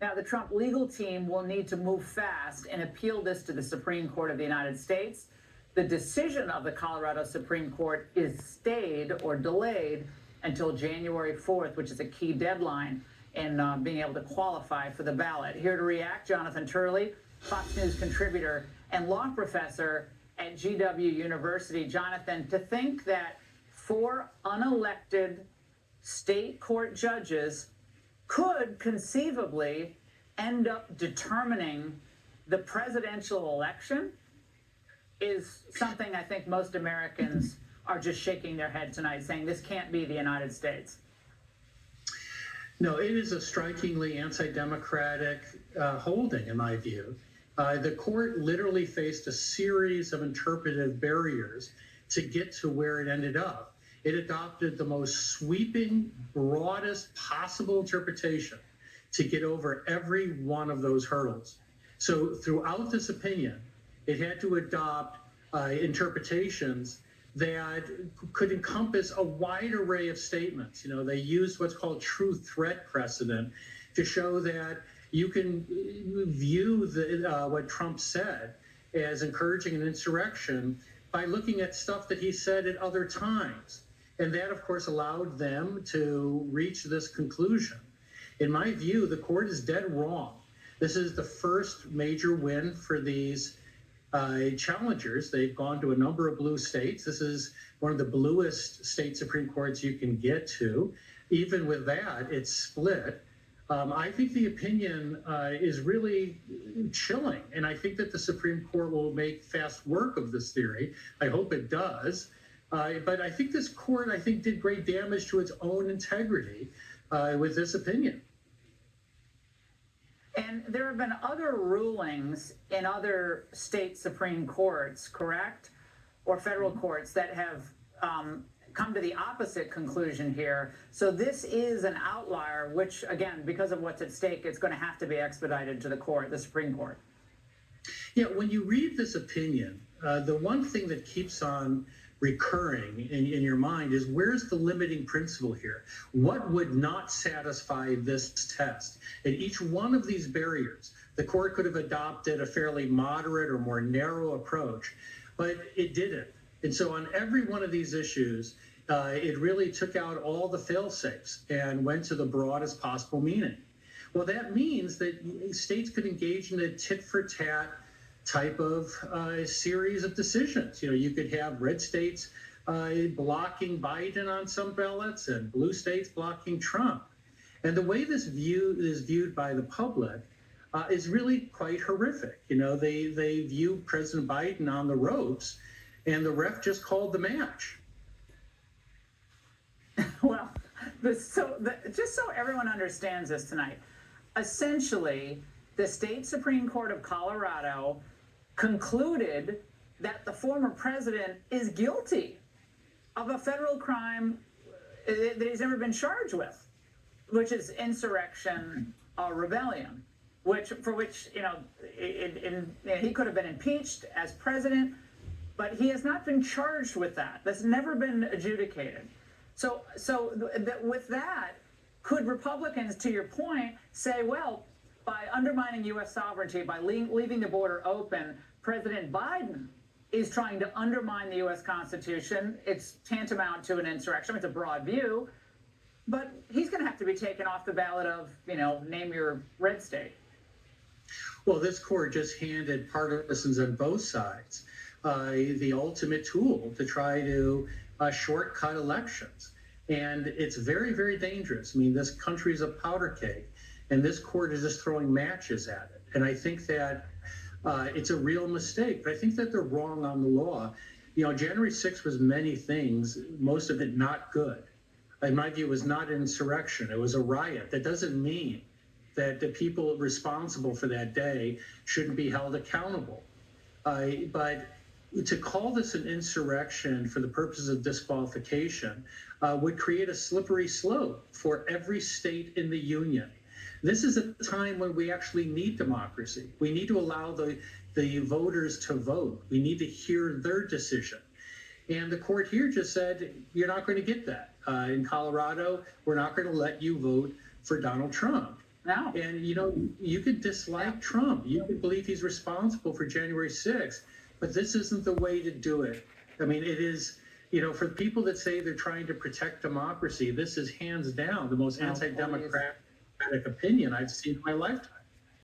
Now, the Trump legal team will need to move fast and appeal this to the Supreme Court of the United States. The decision of the Colorado Supreme Court is stayed or delayed until January 4th, which is a key deadline in being able to qualify for the ballot. Here to react, Jonathan Turley, Fox News contributor and law professor at GW University. Jonathan, to think that 4 unelected state court judges could conceivably end up determining the presidential election is something I think most Americans are just shaking their head tonight, saying this can't be the United States. No, it is a strikingly anti-democratic holding, in my view. The court literally faced a series of interpretive barriers to get to where it ended up. It adopted the most sweeping, broadest possible interpretation to get over every one of those hurdles. So throughout this opinion, it had to adopt interpretations that could encompass a wide array of statements. You know, they used what's called true threat precedent to show that you can view what Trump said as encouraging an insurrection by looking at stuff that he said at other times. And that, of course, allowed them to reach this conclusion. In my view, the court is dead wrong. This is the first major win for these challengers. They've gone to a number of blue states. This is one of the bluest state Supreme Courts you can get to. Even with that, it's split. I think the opinion is really chilling, and I think that the Supreme Court will make fast work of this theory. I hope it does. But I think this court, did great damage to its own integrity with this opinion. And there have been other rulings in other state Supreme Courts, correct? Or federal courts that have come to the opposite conclusion here. So this is an outlier, which, again, because of what's at stake, it's going to have to be expedited to the Supreme Court. Yeah, when you read this opinion, the one thing that keeps on recurring in your mind is, where's the limiting principle here? What would not satisfy this test? And each one of these barriers, the court could have adopted a fairly moderate or more narrow approach, but it didn't. And so on every one of these issues, it really took out all the fail-safes and went to the broadest possible meaning. Well, that means that states could engage in a tit-for-tat type of series of decisions. You know, you could have red states blocking Biden on some ballots and blue states blocking Trump. And the way this is viewed by the public is really quite horrific. You know, they view President Biden on the ropes, and the ref just called the match. Well, just so everyone understands this tonight, essentially, the state Supreme Court of Colorado concluded that the former president is guilty of a federal crime that he's never been charged with, which is insurrection or rebellion, for which he could have been impeached as president, but he has not been charged with that. That's never been adjudicated. So with that, could Republicans, to your point, say, well, by undermining U.S. sovereignty, by leaving the border open, President Biden is trying to undermine the U.S. Constitution. It's tantamount to an insurrection. It's a broad view. But he's going to have to be taken off the ballot of, name your red state. Well, this court just handed partisans on both sides the ultimate tool to try to shortcut elections. And it's very, very dangerous. I mean, this country is a powder keg, and this court is just throwing matches at it. And I think that it's a real mistake, but I think that they're wrong on the law. You know, January 6th was many things, most of it not good. In my view, it was not an insurrection. It was a riot. That doesn't mean that the people responsible for that day shouldn't be held accountable. But to call this an insurrection for the purposes of disqualification would create a slippery slope for every state in the union. This is a time when we actually need democracy. We need to allow the voters to vote. We need to hear their decision. And the court here just said, you're not going to get that. In Colorado, we're not going to let you vote for Donald Trump. No. And, you could dislike Trump. You could believe he's responsible for January 6th, but this isn't the way to do it. I mean, it is, for people that say they're trying to protect democracy, this is hands down the most anti-democratic opinion I've seen in my lifetime.